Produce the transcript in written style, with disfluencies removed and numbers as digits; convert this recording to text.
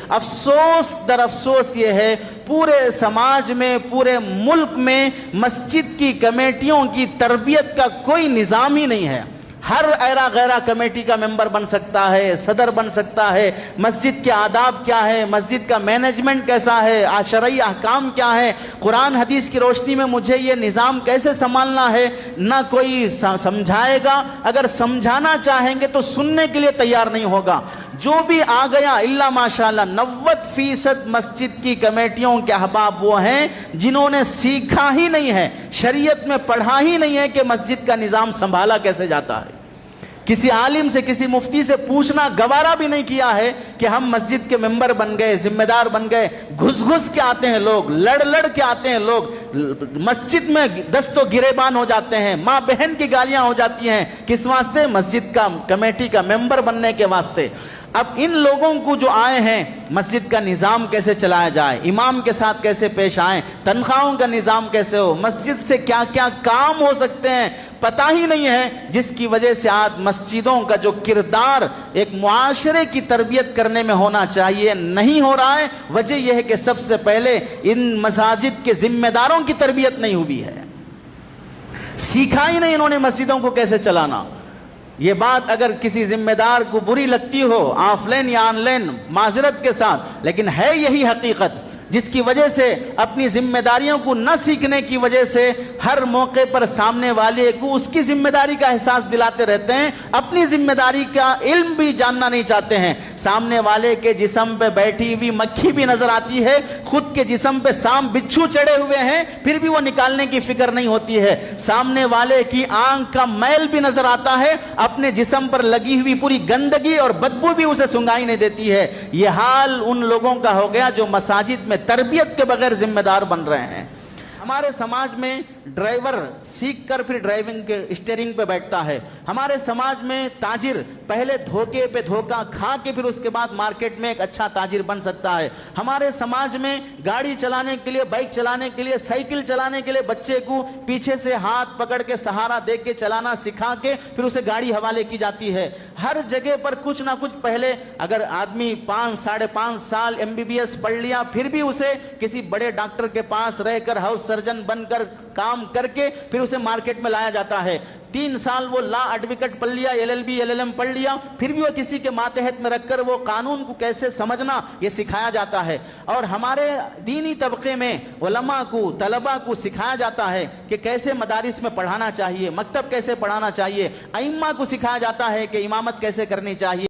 افسوس در افسوس یہ ہے پورے سماج میں، پورے ملک میں مسجد کی کمیٹیوں کی تربیت کا کوئی نظام ہی نہیں ہے۔ ہر ایرا غیرہ کمیٹی کا ممبر بن سکتا ہے، صدر بن سکتا ہے، مسجد کے آداب کیا ہے، مسجد کا مینجمنٹ کیسا ہے، شرعی احکام کیا ہے، قرآن حدیث کی روشنی میں مجھے یہ نظام کیسے سنبھالنا ہے، نہ کوئی سمجھائے گا۔ اگر سمجھانا چاہیں گے تو سننے کے لیے تیار نہیں ہوگا۔ جو بھی آ گیا الا ماشاءاللہ 90% مسجد کی کمیٹیوں کے احباب وہ ہیں جنہوں نے سیکھا ہی نہیں ہے، شریعت میں پڑھا ہی نہیں ہے کہ مسجد کا نظام سنبھالا کیسے جاتا ہے۔ کسی عالم سے، کسی مفتی سے پوچھنا گوارا بھی نہیں کیا ہے کہ ہم مسجد کے ممبر بن گئے، ذمہ دار بن گئے۔ گھس گھس کے آتے ہیں لوگ، لڑ لڑ کے آتے ہیں لوگ، مسجد میں دست و گریبان ہو جاتے ہیں، ماں بہن کی گالیاں ہو جاتی ہیں۔ کس واسطے؟ مسجد کا کمیٹی کا ممبر بننے کے واسطے۔ اب ان لوگوں کو جو آئے ہیں مسجد کا نظام کیسے چلایا جائے، امام کے ساتھ کیسے پیش آئیں، تنخواہوں کا نظام کیسے ہو، مسجد سے کیا کیا کام ہو سکتے ہیں پتہ ہی نہیں ہے، جس کی وجہ سے آج مسجدوں کا جو کردار ایک معاشرے کی تربیت کرنے میں ہونا چاہیے نہیں ہو رہا ہے۔ وجہ یہ ہے کہ سب سے پہلے ان مساجد کے ذمہ داروں کی تربیت نہیں ہوئی ہے، سیکھا ہی نہیں انہوں نے مسجدوں کو کیسے چلانا۔ یہ بات اگر کسی ذمہ دار کو بری لگتی ہو آف لائن یا آن لائن، معذرت کے ساتھ، لیکن ہے یہی حقیقت، جس کی وجہ سے اپنی ذمہ داریوں کو نہ سیکھنے کی وجہ سے ہر موقع پر سامنے والے کو اس کی ذمہ داری کا احساس دلاتے رہتے ہیں، اپنی ذمہ داری کا علم بھی جاننا نہیں چاہتے ہیں۔ سامنے والے کے جسم پہ بیٹھی ہوئی مکھی بھی نظر آتی ہے، خود کے جسم پہ سانپ بچھو چڑھے ہوئے ہیں پھر بھی وہ نکالنے کی فکر نہیں ہوتی ہے۔ سامنے والے کی آنکھ کا میل بھی نظر آتا ہے، اپنے جسم پر لگی ہوئی پوری گندگی اور بدبو بھی اسے سنگائی نہیں دیتی ہے۔ یہ حال ان لوگوں کا ہو گیا جو مساجد میں تربیت کے بغیر ذمہ دار بن رہے ہیں۔ ہمارے سماج میں ڈرائیور سیکھ کر پھر ڈرائیونگ کے اسٹیئرنگ پہ بیٹھتا ہے۔ ہمارے سماج میں تاجر پہلے دھوکے پہ دھوکا کھا کے پھر اس کے بعد مارکیٹ میں ایک اچھا تاجر بن سکتا ہے۔ ہمارے سماج میں گاڑی چلانے کے لیے، بائک چلانے کے لیے، سائیکل چلانے کے لیے بچے کو پیچھے سے ہاتھ پکڑ کے سہارا دے کے چلانا سکھا کے پھر اسے گاڑی حوالے کی جاتی ہے۔ ہر جگہ پر کچھ نہ کچھ پہلے اگر آدمی 5-5.5 سال MBBS پڑھ لیا پھر بھی اسے کسی بڑے ڈاکٹر کے پاس رہ کر ہاؤس سرجن بن کر کام کر کے پھر اسے مارکیٹ میں لایا جاتا ہے۔ 3 سال وہ لا ایڈوکیٹ پڑھ لیا، LLB LLM پڑھ لیا، پھر بھی وہ کسی کے ماتحت میں رکھ کر وہ قانون کو کیسے سمجھنا یہ سکھایا جاتا ہے۔ اور ہمارے دینی طبقے میں علماء کو، طلباء کو سکھایا جاتا ہے کہ کیسے مدارس میں پڑھانا چاہیے، مکتب کیسے پڑھانا چاہیے، ائمہ کو سکھایا جاتا ہے کہ امامت کیسے کرنی چاہیے۔